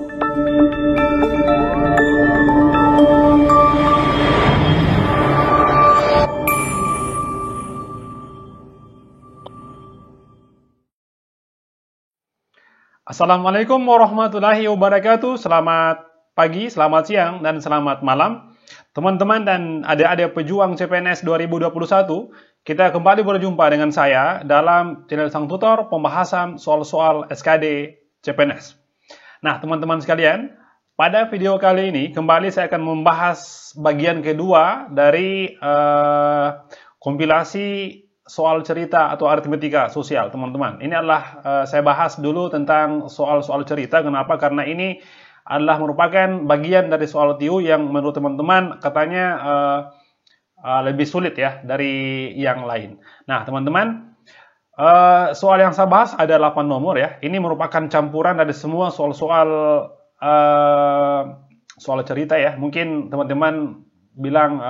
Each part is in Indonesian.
Assalamualaikum warahmatullahi wabarakatuh. Selamat pagi, selamat siang, dan selamat malam. Teman-teman dan adik-adik pejuang CPNS 2021, kita kembali berjumpa dengan saya dalam channel Sang Tutor pembahasan soal-soal SKD CPNS. Nah, teman-teman sekalian, pada video kali ini kembali saya akan membahas bagian kedua dari kompilasi soal cerita atau aritmetika sosial, teman-teman. Ini adalah saya bahas dulu tentang soal-soal cerita. Kenapa? Karena ini adalah merupakan bagian dari soal TIU yang menurut teman-teman katanya lebih sulit ya dari yang lain. Nah, teman-teman, soal yang saya bahas ada 8 nomor ya. Ini merupakan campuran dari semua soal-soal soal cerita ya. Mungkin teman-teman bilang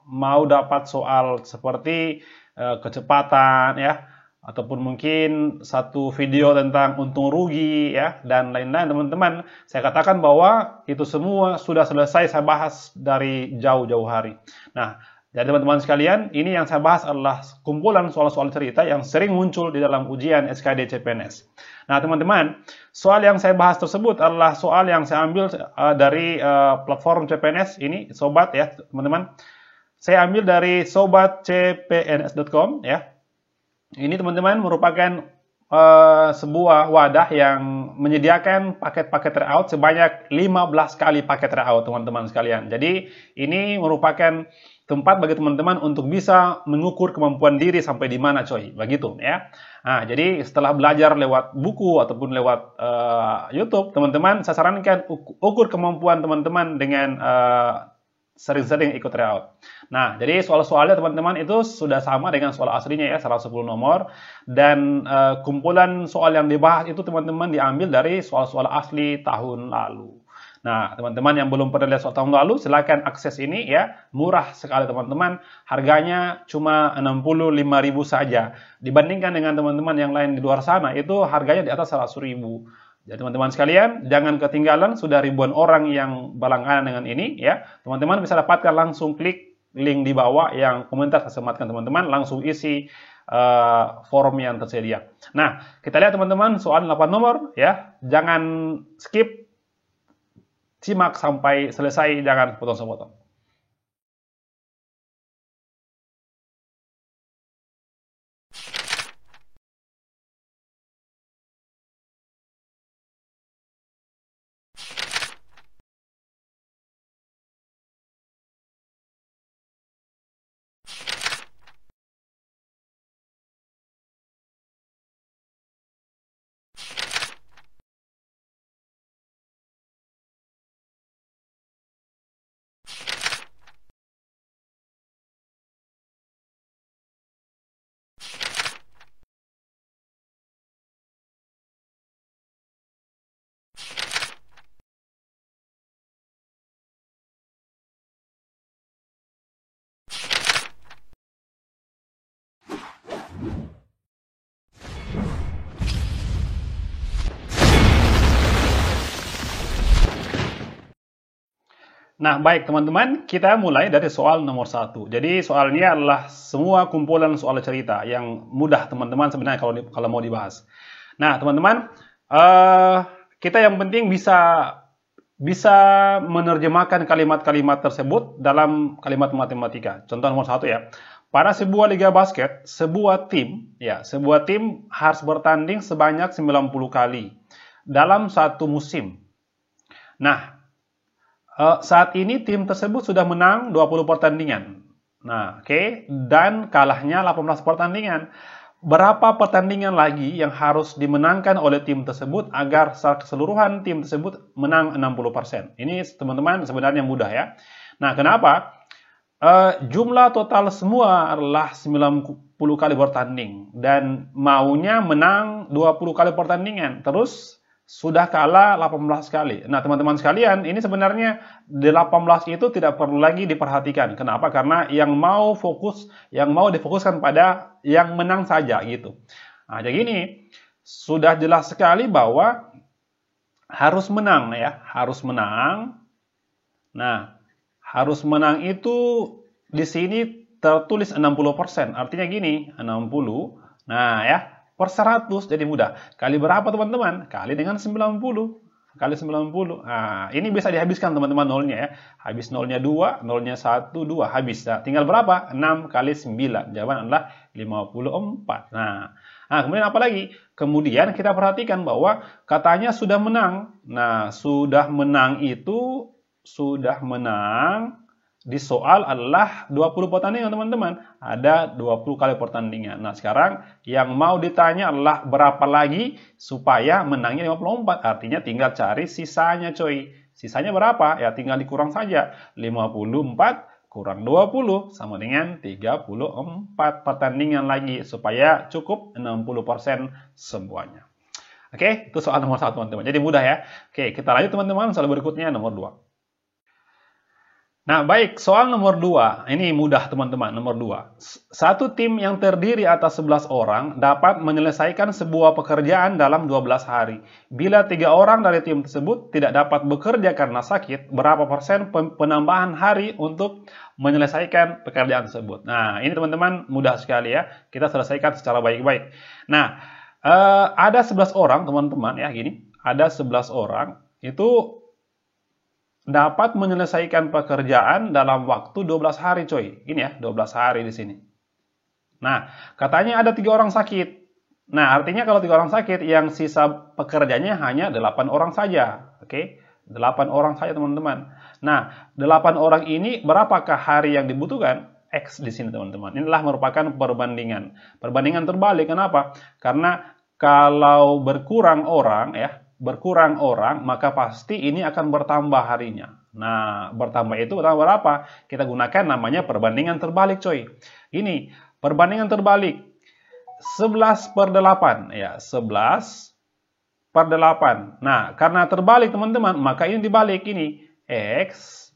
mau dapat soal seperti kecepatan ya, ataupun mungkin satu video tentang untung rugi ya, dan lain-lain. Teman-teman, saya katakan bahwa itu semua sudah selesai saya bahas dari jauh-jauh hari. Nah, jadi teman-teman sekalian, ini yang saya bahas adalah kumpulan soal-soal cerita yang sering muncul di dalam ujian SKD CPNS. Nah, teman-teman, soal yang saya bahas tersebut adalah soal yang saya ambil dari platform CPNS ini, sobat ya, teman-teman. Saya ambil dari sobatcpns.com ya. Ini teman-teman merupakan sebuah wadah yang menyediakan paket-paket tryout sebanyak 15 kali paket tryout, teman-teman sekalian. Jadi ini merupakan tempat bagi teman-teman untuk bisa mengukur kemampuan diri sampai di mana coy, begitu ya. Nah, jadi setelah belajar lewat buku ataupun lewat YouTube, teman-teman saya sarankan ukur kemampuan teman-teman dengan sering-sering ikut tryout. Nah, jadi soal-soalnya teman-teman itu sudah sama dengan soal aslinya ya, 110 nomor. Dan kumpulan soal yang dibahas itu teman-teman diambil dari soal-soal asli tahun lalu. Nah, teman-teman yang belum pernah lihat soal tahun lalu, silakan akses ini ya. Murah sekali teman-teman. Harganya cuma 65.000 saja. Dibandingkan dengan teman-teman yang lain di luar sana, itu harganya di atas 100.000. Jadi teman-teman sekalian, jangan ketinggalan, sudah ribuan orang yang berlangganan dengan ini ya. Teman-teman bisa dapatkan langsung klik link di bawah yang komentar saya sematkan teman-teman, langsung isi forum yang tersedia. Nah, kita lihat teman-teman soal 8 nomor ya. Jangan skip, simak sampai selesai, jangan potong-potong. Nah, baik teman-teman, kita mulai dari soal nomor 1. Jadi soalnya adalah semua kumpulan soal cerita yang mudah teman-teman sebenarnya kalau mau dibahas. Nah, teman-teman, kita yang penting bisa menerjemahkan kalimat-kalimat tersebut dalam kalimat matematika. Contoh nomor 1 ya. Pada sebuah liga basket, sebuah tim harus bertanding sebanyak 90 kali dalam satu musim. Nah, saat ini tim tersebut sudah menang 20 pertandingan. Nah, oke, dan kalahnya 18 pertandingan. Berapa pertandingan lagi yang harus dimenangkan oleh tim tersebut agar secara keseluruhan tim tersebut menang 60%? Ini teman-teman sebenarnya mudah ya. Nah, kenapa? Jumlah total semua adalah 90 kali bertanding dan maunya menang 20 kali pertandingan. Terus sudah kalah 18 kali. Nah, teman-teman sekalian, ini sebenarnya 18 itu tidak perlu lagi diperhatikan. Kenapa? Karena yang mau difokuskan pada yang menang saja gitu. Nah, jadi gini, sudah jelas sekali bahwa harus menang ya, harus menang. Nah, harus menang itu di sini tertulis 60%. Artinya gini, 60. Nah, ya, per 100 jadi mudah. Kali berapa, teman-teman? Kali dengan 90. Kali 90. Nah, ini bisa dihabiskan, teman-teman, nolnya ya. Habis nolnya 2, nolnya 1, 2. Habis. Nah, tinggal berapa? 6 kali 9. Jawaban adalah 54. Nah, kemudian apa lagi? Kemudian kita perhatikan bahwa katanya sudah menang. Nah, sudah menang itu, sudah menang di soal adalah 20 pertandingan, teman-teman. Ada 20 kali pertandingan. Nah, sekarang yang mau ditanya adalah berapa lagi supaya menangnya 54. Artinya tinggal cari sisanya, coy. Sisanya berapa? Ya tinggal dikurang saja. 54 kurang 20 sama dengan 34 pertandingan lagi supaya cukup 60% semuanya. Oke, itu soal nomor 1, teman-teman. Jadi mudah ya. Oke, kita lanjut, teman-teman. Soal berikutnya nomor 2. Nah, baik, soal nomor 2. Ini mudah, teman-teman, nomor 2. Satu tim yang terdiri atas 11 orang dapat menyelesaikan sebuah pekerjaan dalam 12 hari. Bila 3 orang dari tim tersebut tidak dapat bekerja karena sakit, berapa persen penambahan hari untuk menyelesaikan pekerjaan tersebut? Nah, ini teman-teman mudah sekali ya. Kita selesaikan secara baik-baik. Nah, ada 11 orang, teman-teman, ya, gini. Ada 11 orang, itu dapat menyelesaikan pekerjaan dalam waktu 12 hari, coy. Ini ya, 12 hari di sini. Nah, katanya ada 3 orang sakit. Nah, artinya kalau 3 orang sakit, yang sisa pekerjanya hanya 8 orang saja. Oke? 8 orang saja, teman-teman. Nah, 8 orang ini berapakah hari yang dibutuhkan? X di sini, teman-teman. Inilah merupakan perbandingan. Perbandingan terbalik. Kenapa? Karena kalau berkurang orang, ya, berkurang orang, maka pasti ini akan bertambah harinya. Nah, bertambah itu bertambah berapa? Kita gunakan namanya perbandingan terbalik, coy. Ini, perbandingan terbalik. 11 per 8. Ya, 11 per 8. Nah, karena terbalik, teman-teman, maka ini dibalik ini. X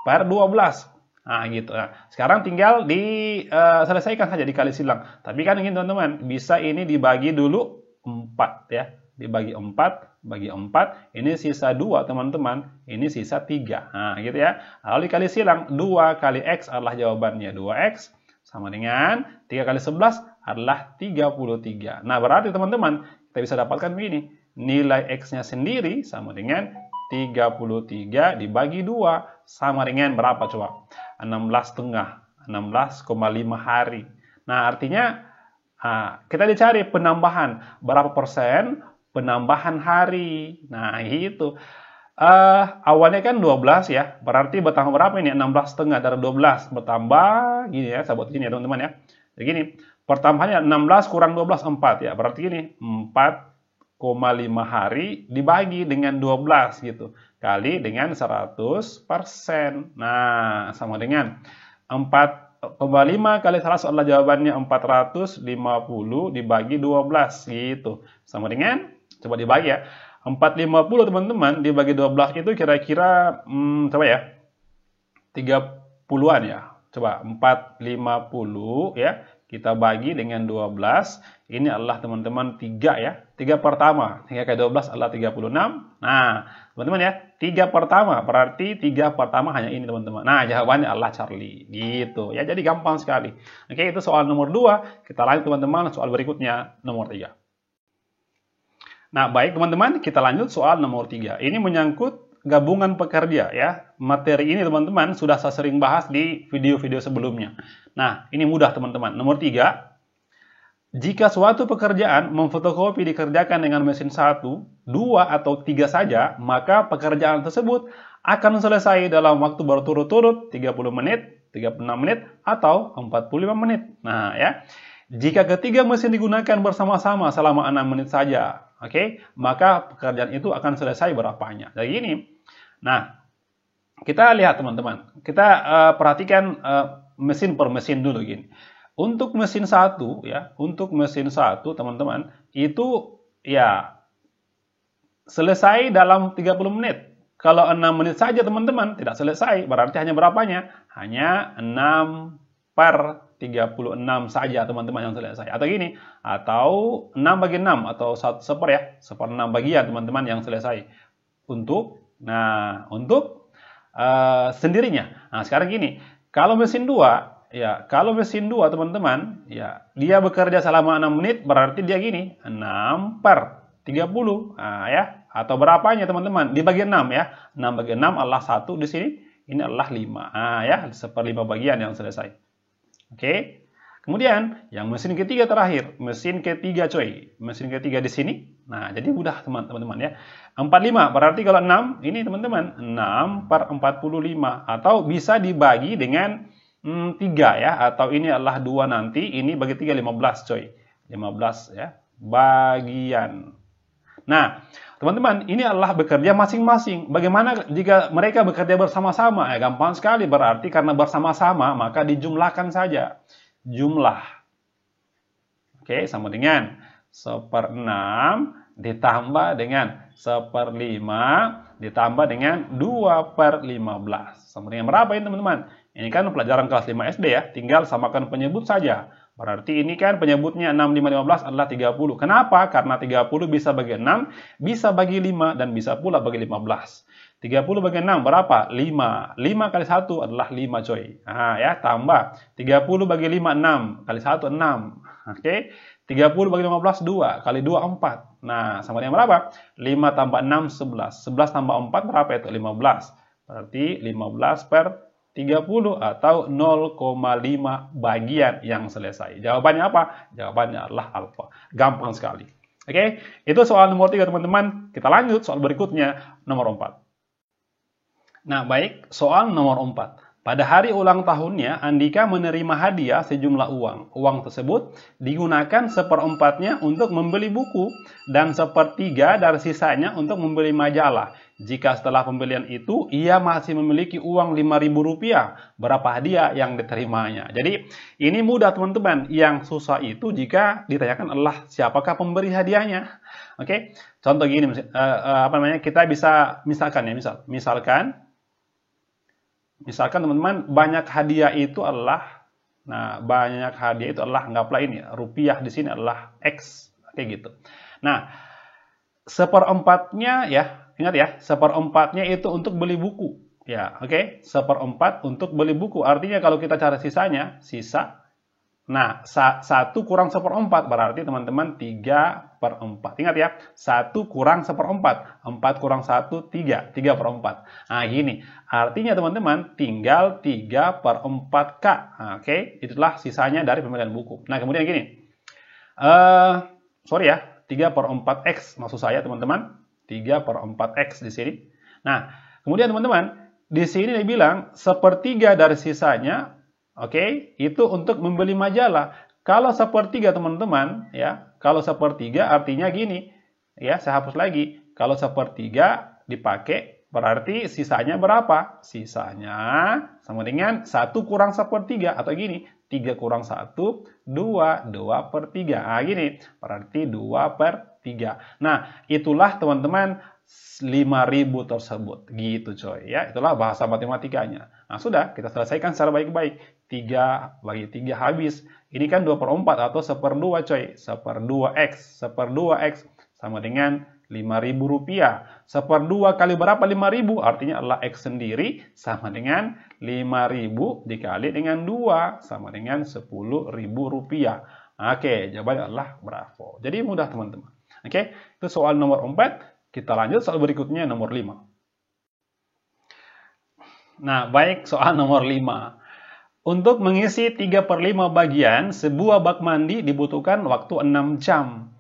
per 12. Nah, gitu. Nah, sekarang tinggal diselesaikan saja, dikali silang. Tapi kan ini, teman-teman, bisa ini dibagi dulu 4, ya. Dibagi 4, bagi 4, ini sisa 2, teman-teman. Ini sisa 3. Nah, gitu ya. Lalu dikali silang, 2 kali X adalah jawabannya. 2X sama dengan 3 kali 11 adalah 33. Nah, berarti teman-teman, kita bisa dapatkan begini. Nilai X-nya sendiri sama dengan 33 dibagi 2. Sama dengan berapa coba? 16,5. 16,5 hari. Nah, artinya kita dicari penambahan. Berapa persen penambahan hari. Nah, itu. Awalnya kan 12 ya. Berarti bertambah berapa ini? 16,5 dari 12. Bertambah gini ya, saya buat gini ya, teman-teman ya. Jadi gini, pertambahannya 16 kurang 12, 4 ya. Berarti gini, 4,5 hari dibagi dengan 12 gitu. Kali dengan 100%. Nah, sama dengan 4,5 kali 100 adalah jawabannya 450 dibagi 12 gitu. Sama dengan, coba dibagi ya. 450, teman-teman, dibagi 12 itu kira-kira coba ya. 30-an ya. Coba 450 ya. Kita bagi dengan 12. Ini adalah, teman-teman, 3 ya. 3 pertama. 3 kali 12 adalah 36. Nah, teman-teman ya. 3 pertama. Berarti 3 pertama hanya ini, teman-teman. Nah, jawabannya adalah Charlie. Gitu. Ya, jadi gampang sekali. Oke, itu soal nomor 2. Kita lanjut, teman-teman. Soal berikutnya, nomor 3. Nah, baik, teman-teman. Kita lanjut soal nomor 3. Ini menyangkut gabungan pekerja ya. Materi ini, teman-teman, sudah saya sering bahas di video-video sebelumnya. Nah, ini mudah, teman-teman. Nomor 3. Jika suatu pekerjaan memfotokopi dikerjakan dengan mesin 1, 2, atau 3 saja, maka pekerjaan tersebut akan selesai dalam waktu berturut-turut 30 menit, 36 menit, atau 45 menit. Nah, ya. Jika ketiga mesin digunakan bersama-sama selama 6 menit saja, oke, maka pekerjaan itu akan selesai berapanya. Jadi gini. Nah, kita lihat, teman-teman. Kita perhatikan mesin per mesin dulu gini. Untuk mesin 1 ya, untuk mesin 1, teman-teman, itu ya selesai dalam 30 menit. Kalau 6 menit saja, teman-teman, tidak selesai. Berarti hanya berapanya? Hanya 6 per 36 saja, teman-teman, yang selesai. Atau gini, atau 6 bagi 6 atau 1/4 ya, 1/6 bagian, teman-teman, yang selesai. sendirinya. Nah, sekarang gini, kalau mesin 2, ya, kalau mesin 2 teman-teman, ya, dia bekerja selama 6 menit, berarti dia gini, 6/30. Nah, ya, atau berapanya teman-teman? Dibagi 6 ya. 6 bagi 6 adalah 1 di sini, ini adalah 5. Nah, ya, 1/5 bagian yang selesai. Oke. Kemudian, yang mesin ketiga terakhir, mesin ketiga coy. Mesin ketiga di sini. Nah, jadi mudah teman-teman ya. 45, berarti kalau 6, ini teman-teman, 6/45. Atau bisa dibagi dengan 3 ya. Atau ini adalah 2 nanti, ini bagi 3, 15 coy. 15 ya, bagian. Nah, teman-teman, ini adalah bekerja masing-masing. Bagaimana jika mereka bekerja bersama-sama? Gampang sekali, berarti karena bersama-sama, maka dijumlahkan saja. Jumlah. Oke, sama dengan 1/6 ditambah dengan 1/5 ditambah dengan 2/15. Sama dengan berapa ini teman-teman? Ini kan pelajaran kelas 5 SD ya, tinggal samakan penyebut saja. Berarti ini kan penyebutnya 6, 5, 15 adalah 30. Kenapa? Karena 30 bisa bagi 6, bisa bagi 5, dan bisa pula bagi 15. 30 bagi 6 berapa? 5. 5 kali 1 adalah 5 coy. Nah, ya, tambah. 30 bagi 5, 6. Kali 1, 6. Oke. 30 bagi 15, 2. Kali 2, 4. Nah, sama dengan berapa? 5 tambah 6, 11. 11 tambah 4 berapa itu? 15. Berarti 15/30 atau 0,5 bagian yang selesai. Jawabannya apa? Jawabannya adalah alfa. Gampang sekali. Oke. Itu soal nomor 3 teman-teman. Kita lanjut soal berikutnya, nomor 4. Nah, baik, soal nomor 4. Pada hari ulang tahunnya, Andika menerima hadiah sejumlah uang. Uang tersebut digunakan 1/4-nya untuk membeli buku dan 1/3 dari sisanya untuk membeli majalah. Jika setelah pembelian itu, ia masih memiliki uang Rp5.000, berapa hadiah yang diterimanya? Jadi, ini mudah teman-teman. Yang susah itu jika ditanyakan adalah siapakah pemberi hadiahnya. Oke, contoh gini, kita bisa misalkan ya, misalkan teman-teman banyak hadiah itu adalah, anggaplah ini rupiah di sini adalah X, kayak gitu. Nah, 1/4-nya ya, ingat ya, 1/4-nya itu untuk beli buku, ya, oke, 1/4 untuk beli buku. Artinya kalau kita cari sisanya, nah, 1 kurang 1/4 berarti teman-teman 3/4. Ingat ya, 1 kurang 1/4. 4 kurang 1, 3. 3/4. Nah, gini. Artinya teman-teman tinggal 3/4K. Nah, oke, itulah sisanya dari pembelian buku. Nah, kemudian gini. 3/4X maksud saya teman-teman. 3/4X di sini. Nah, kemudian teman-teman, di sini dia bilang 1/3 dari sisanya. Oke, itu untuk membeli majalah. Kalau 1/3 teman-teman, ya, kalau 1/3 artinya gini, ya, saya hapus lagi. Kalau 1/3 dipakai, berarti sisanya berapa? Sisanya sama dengan 1 kurang 1/3 atau gini, 3 kurang 1, 2, 2/3. Nah, gini, berarti 2/3. Nah, itulah teman-teman 5.000 tersebut. Gitu coy, ya. Itulah bahasa matematikanya. Nah, sudah, kita selesaikan secara baik-baik. 3 bagi 3 habis. Ini kan 2/4 atau 1/2 coy. 1/2X. 1/2X sama dengan Rp5.000. 1/2 kali berapa 5.000? Artinya adalah X sendiri sama dengan 5.000 dikali dengan 2 sama dengan Rp10.000. Oke, jawabannya adalah bravo. Jadi mudah teman-teman. Oke, itu soal nomor 4. Kita lanjut soal berikutnya nomor 5. Nah, baik, soal nomor 5. Untuk mengisi 3/5 bagian, sebuah bak mandi dibutuhkan waktu 6 jam.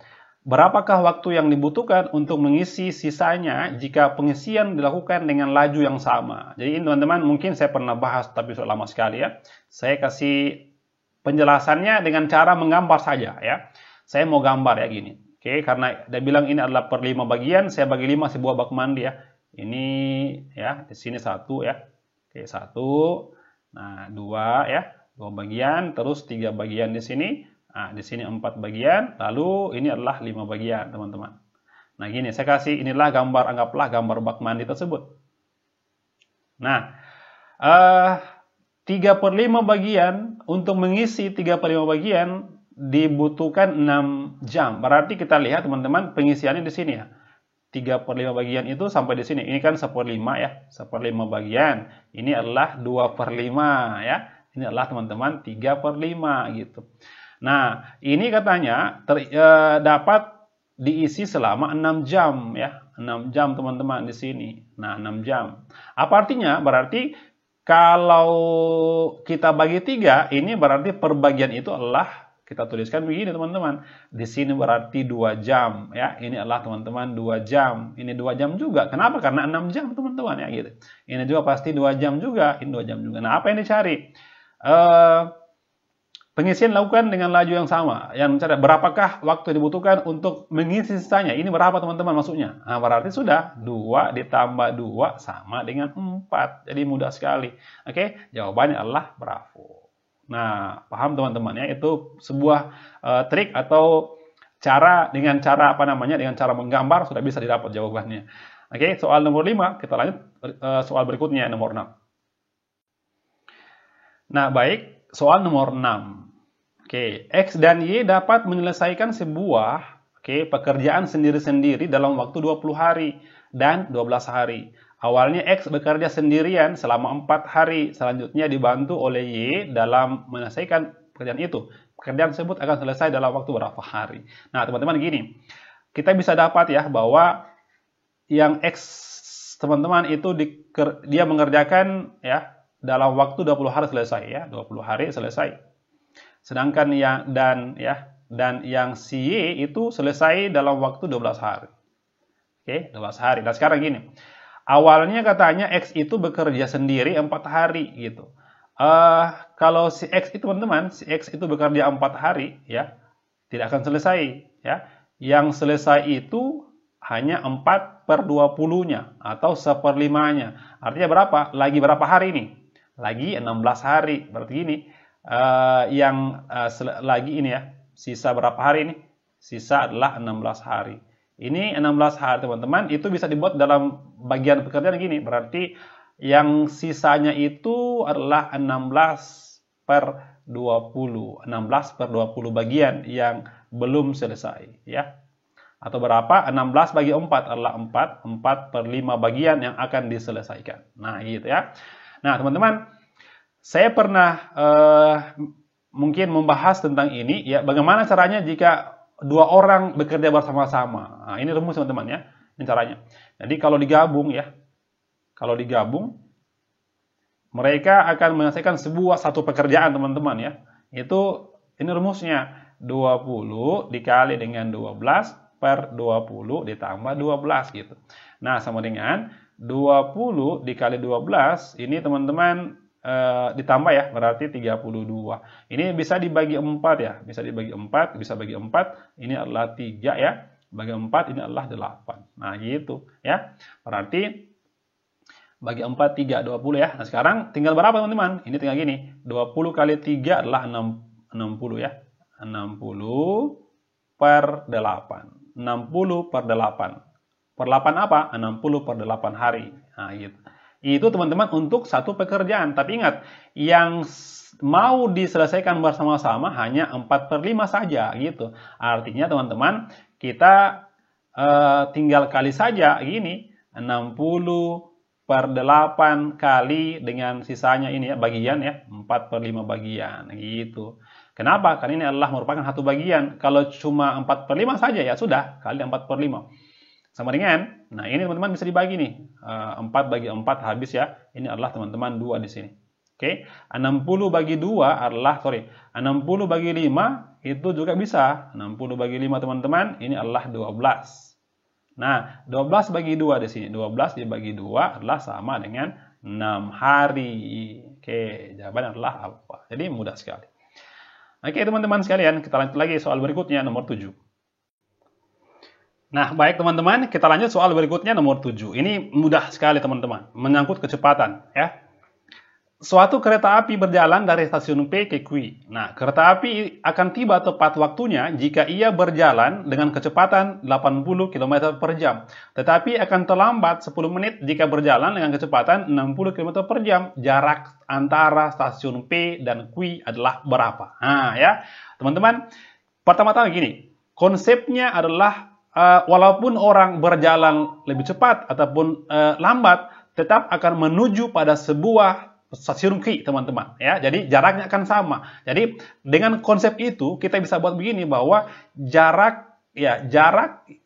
Berapakah waktu yang dibutuhkan untuk mengisi sisanya jika pengisian dilakukan dengan laju yang sama? Jadi ini teman-teman mungkin saya pernah bahas tapi sudah lama sekali ya. Saya kasih penjelasannya dengan cara menggambar saja ya. Saya mau gambar ya gini. Oke, karena dia bilang ini adalah 1/5 bagian, saya bagi 5 sebuah bak mandi ya. Ini ya, di sini 1 ya. Oke, 1. Nah, 2 ya. 2 bagian, terus 3 bagian di sini. Nah, di sini 4 bagian, lalu ini adalah 5 bagian, teman-teman. Nah, gini, saya kasih inilah gambar, anggaplah gambar bak mandi tersebut. Nah, 3/5 bagian, untuk mengisi 3/5 bagian dibutuhkan 6 jam. Berarti kita lihat teman-teman pengisiannya di sini ya. 3/5 bagian itu sampai di sini. Ini kan 1/5 ya, 1/5 bagian. Ini adalah 2/5 ya. Ini adalah teman-teman 3/5 gitu. Nah, ini katanya dapat diisi selama 6 jam ya. 6 jam teman-teman di sini. Nah, 6 jam. Apa artinya? Berarti kalau kita bagi 3, ini berarti per bagian itu adalah kita tuliskan begini teman-teman. Di sini berarti 2 jam ya. Ini adalah teman-teman 2 jam. Ini 2 jam juga. Kenapa? Karena 6 jam teman-teman ya gitu. Ini juga pasti 2 jam juga. Ini 2 jam juga. Nah, apa yang dicari? Pengisian lakukan dengan laju yang sama. Yang mencari berapakah waktu yang dibutuhkan untuk mengisi sisanya. Ini berapa teman-teman maksudnya? Nah, berarti sudah 2 ditambah 2 sama dengan 4. Jadi mudah sekali. Oke, jawabannya adalah bravo. Nah, paham teman-teman ya, itu sebuah trik atau dengan cara menggambar sudah bisa didapat jawabannya. Oke, soal nomor 5, kita lanjut soal berikutnya nomor 6. Nah, baik, soal nomor 6. Oke, X dan Y dapat menyelesaikan sebuah pekerjaan sendiri-sendiri dalam waktu 20 hari dan 12 hari. Awalnya X bekerja sendirian selama 4 hari, selanjutnya dibantu oleh Y dalam menyelesaikan pekerjaan itu. Pekerjaan tersebut akan selesai dalam waktu berapa hari. Nah, teman-teman gini, kita bisa dapat ya bahwa yang X teman-teman itu dia mengerjakan ya dalam waktu 20 hari selesai ya, 20 hari selesai. Sedangkan dan yang si Y itu selesai dalam waktu 12 hari. Oke, 12 hari. Nah, sekarang gini. Awalnya katanya X itu bekerja sendiri 4 hari gitu. Kalau si X itu teman-teman, si X itu bekerja 4 hari ya, tidak akan selesai ya. Yang selesai itu hanya 4/20-nya atau 1/5-nya. Artinya berapa? Lagi berapa hari ini? Lagi 16 hari. Berarti gini, lagi ini ya, sisa berapa hari ini? Sisa adalah 16 hari. Ini 16 hari teman-teman, itu bisa dibuat dalam bagian pekerjaan gini. Berarti yang sisanya itu adalah 16/20. 16/20 bagian yang belum selesai ya. Atau berapa? 16 bagi 4 adalah 4. 4/5 bagian yang akan diselesaikan. Nah gitu ya. Nah teman-teman, saya pernah mungkin membahas tentang ini ya. Bagaimana caranya jika 2 orang bekerja bersama-sama. Nah, ini rumus teman-teman ya. Ini caranya. Jadi kalau digabung ya. Kalau digabung, mereka akan menyelesaikan satu pekerjaan teman-teman ya. Ini rumusnya. 20 dikali dengan 12/20 ditambah 12 gitu. Nah, sama dengan 20 dikali 12, ini teman-teman ditambah ya, berarti 32. Ini bisa dibagi 4 ya, bisa dibagi 4, bisa bagi 4, ini adalah 3 ya, bagi 4 ini adalah 8. Nah gitu ya, berarti bagi 4, 3, 20 ya. Nah sekarang tinggal berapa teman-teman? Ini tinggal gini, 20 kali 3 adalah 60 ya, 60/8. 60/8. Per 8 apa? 60/8 hari. Nah gitu. Itu teman-teman untuk satu pekerjaan. Tapi ingat, yang mau diselesaikan bersama-sama hanya 4/5 saja gitu. Artinya teman-teman, kita tinggal kali saja gini, 60/8 kali dengan sisanya ini ya, bagian ya, 4/5 bagian gitu. Kenapa? Karena ini adalah merupakan satu bagian. Kalau cuma 4/5 saja ya sudah, kali 4/5. Sama dengan, nah ini teman-teman bisa dibagi nih, 4 bagi 4 habis ya, ini adalah teman-teman 2 di sini. Oke, 60 bagi 2 adalah, 60 bagi 5 itu juga bisa, 60 bagi 5 teman-teman, ini adalah 12. Nah, 12 bagi 2 di sini, 12 dibagi 2 adalah sama dengan 6 hari. Oke, jawabannya adalah apa? Jadi mudah sekali. Oke teman-teman sekalian, kita lanjut lagi soal berikutnya, nomor 7. Nah, baik teman-teman, kita lanjut soal berikutnya nomor 7. Ini mudah sekali teman-teman, menyangkut kecepatan ya. Suatu kereta api berjalan dari stasiun P ke Q. Nah, kereta api akan tiba tepat waktunya jika ia berjalan dengan kecepatan 80 km per jam. Tetapi akan terlambat 10 menit jika berjalan dengan kecepatan 60 km per jam. Jarak antara stasiun P dan Q adalah berapa? Nah, ya. Teman-teman, pertama-tama gini, konsepnya adalah walaupun orang berjalan lebih cepat ataupun lambat, tetap akan menuju pada sebuah stasiun Q, teman-teman. Ya, jadi jaraknya akan sama. Jadi dengan konsep itu kita bisa buat begini bahwa jarak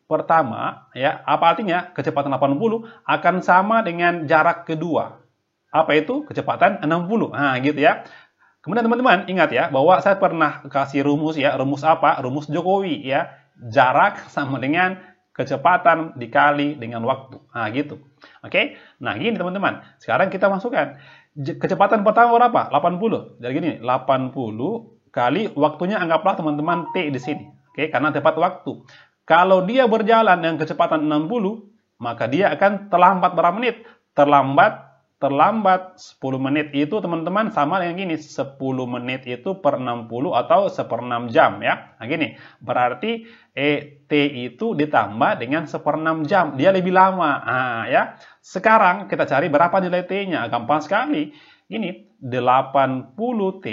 pertama, ya, apa artinya kecepatan 80 akan sama dengan jarak kedua. Apa itu? Kecepatan 60. Nah, gitu ya. Kemudian teman-teman ingat ya bahwa saya pernah kasih rumus ya, rumus apa? Rumus Jokowi ya. Jarak sama dengan kecepatan dikali dengan waktu. Nah, gitu. Oke? Nah, gini teman-teman. Sekarang kita masukkan kecepatan pertama berapa? 80. Jadi gini, 80 kali waktunya anggaplah teman-teman T di sini. Oke, karena tepat waktu. Kalau dia berjalan dengan kecepatan 60, maka dia akan terlambat berapa menit? Terlambat 10 menit itu teman-teman sama dengan gini, 10 menit itu per 60 atau 1/6 jam ya. Nah gini, berarti T itu ditambah dengan 1/6 jam, dia lebih lama. Nah ya, sekarang kita cari berapa nilai T-nya, gampang sekali. Gini, 80T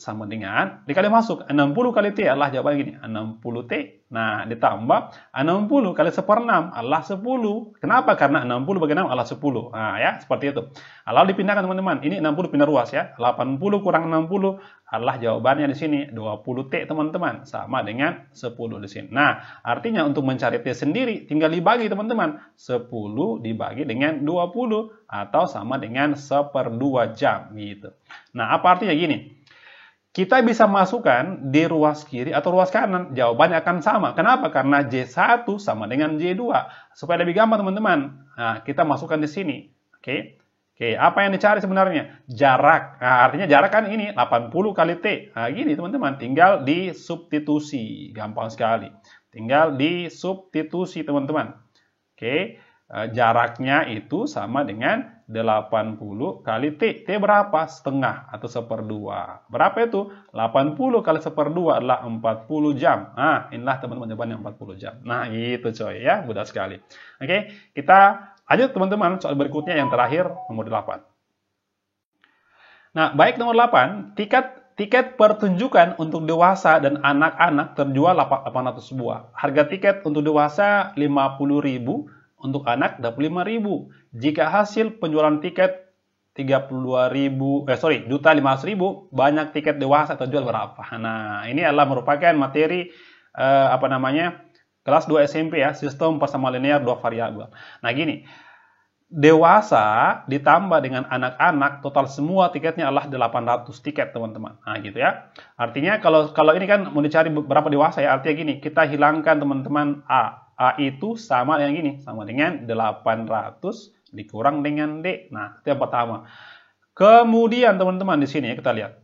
sama dengan, dikali masuk, 60 kali T adalah jawabannya gini, 60T. Nah, ditambah 60 kali 1/6 adalah 10. Kenapa? Karena 60 bagi 6 adalah 10. Nah, ya, seperti itu. Lalu dipindahkan teman-teman. Ini 60 pindah ruas ya. 80 kurang 60 adalah jawabannya di sini 20T teman-teman. Sama dengan 10 di sini. Nah, artinya untuk mencari T sendiri tinggal dibagi teman-teman. 10 dibagi dengan 20 atau sama dengan 1/2 jam gitu. Nah, apa artinya gini? Kita bisa masukkan di ruas kiri atau ruas kanan, jawabannya akan sama. Kenapa? Karena J1 sama dengan J2. Supaya lebih gampang teman-teman. Nah, kita masukkan di sini. Oke. Oke, apa yang dicari sebenarnya? Jarak. Nah, artinya jarak kan ini 80 kali T. Nah, gini teman-teman, tinggal disubstitusi. Gampang sekali. Tinggal disubstitusi teman-teman. Oke. Jaraknya itu sama dengan 80 kali T. T berapa? Setengah atau 1/2. Berapa itu? 80 kali 1/2 adalah 40 jam. Nah, inilah teman-teman jawabannya 40 jam. Nah, itu coy ya, mudah sekali. Oke, kita lanjut teman-teman soal berikutnya yang terakhir nomor 8. Nah, baik nomor 8, tiket pertunjukan untuk dewasa dan anak-anak terjual 800 buah. Harga tiket untuk dewasa 50.000. Untuk anak 25.000. Jika hasil penjualan tiket 1.500.000, banyak tiket dewasa terjual berapa? Nah, ini adalah merupakan materi kelas 2 SMP ya, sistem persamaan linear 2 variabel. Nah, gini. Dewasa ditambah dengan anak-anak, total semua tiketnya adalah 800 tiket, teman-teman. Nah, gitu ya. Artinya kalau ini kan mau dicari berapa dewasa ya, artinya gini, kita hilangkan teman-teman A. A itu sama dengan gini, sama dengan 800 dikurang dengan D. Nah, itu yang pertama. Kemudian teman-teman di sini ya kita lihat.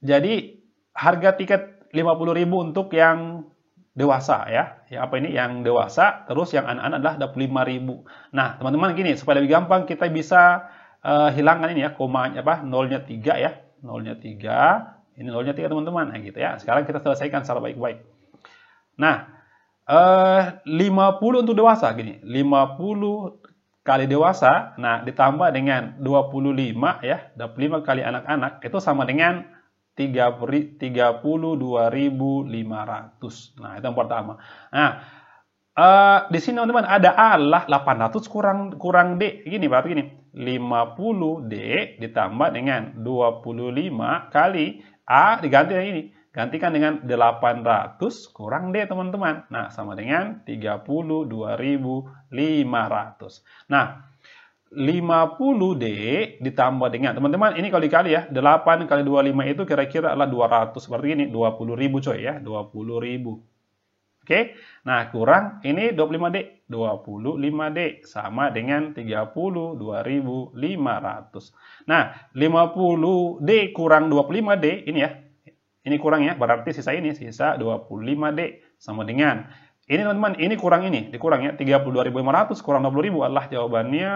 Jadi harga tiket 50.000 untuk yang dewasa ya. Ya apa ini? Yang dewasa, terus yang anak-anak adalah 25.000. Nah, teman-teman gini, supaya lebih gampang kita bisa hilangkan ini ya, komanya nolnya 3 ya. Nolnya 3, ini nolnya 3 teman-teman. Nah, gitu ya. Sekarang kita selesaikan secara baik-baik. Nah, 50 untuk dewasa gini, 50 kali dewasa, nah ditambah dengan 25 ya, 25 kali anak-anak itu sama dengan 32.500. Nah, itu yang pertama. Nah, di sini teman-teman ada A lah 800 kurang D. Gini berarti gini, 50D ditambah dengan 25 kali A diganti dengan ini. Gantikan dengan 800 kurang D, teman-teman. Nah, sama dengan 32.500. Nah, 50D ditambah dengan, teman-teman, ini kalau dikali ya, 8 kali 25 itu kira-kira adalah 200. Berarti ini 20.000 coy ya, 20.000. Oke, nah kurang ini 25D. 25D sama dengan 32.500. Nah, 50D kurang 25D, ini ya. Ini kurang ya, berarti sisa 25D sama dengan ini teman-teman, ini kurang ini, dikurang ya, 32.500 kurang 20.000 adalah jawabannya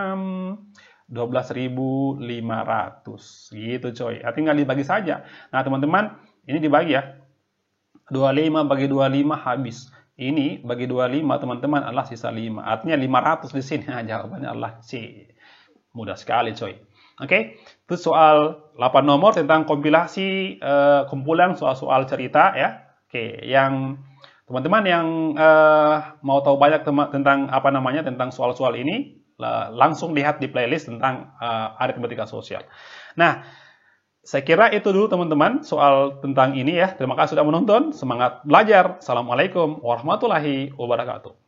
12.500. Gitu coy. Tinggal dibagi saja. Nah, teman-teman, ini dibagi ya. 25 bagi 25 habis. Ini bagi 25 teman-teman adalah sisa 5. Artinya 500 di sini. Nah, jawabannya adalah C. Mudah sekali coy. Oke, itu soal 8 nomor tentang kompilasi kumpulan soal-soal cerita ya. Oke, yang teman-teman yang mau tahu banyak tentang tentang soal-soal ini, langsung lihat di playlist tentang aritmatika sosial. Nah, saya kira itu dulu teman-teman soal tentang ini ya. Terima kasih sudah menonton. Semangat belajar. Assalamualaikum warahmatullahi wabarakatuh.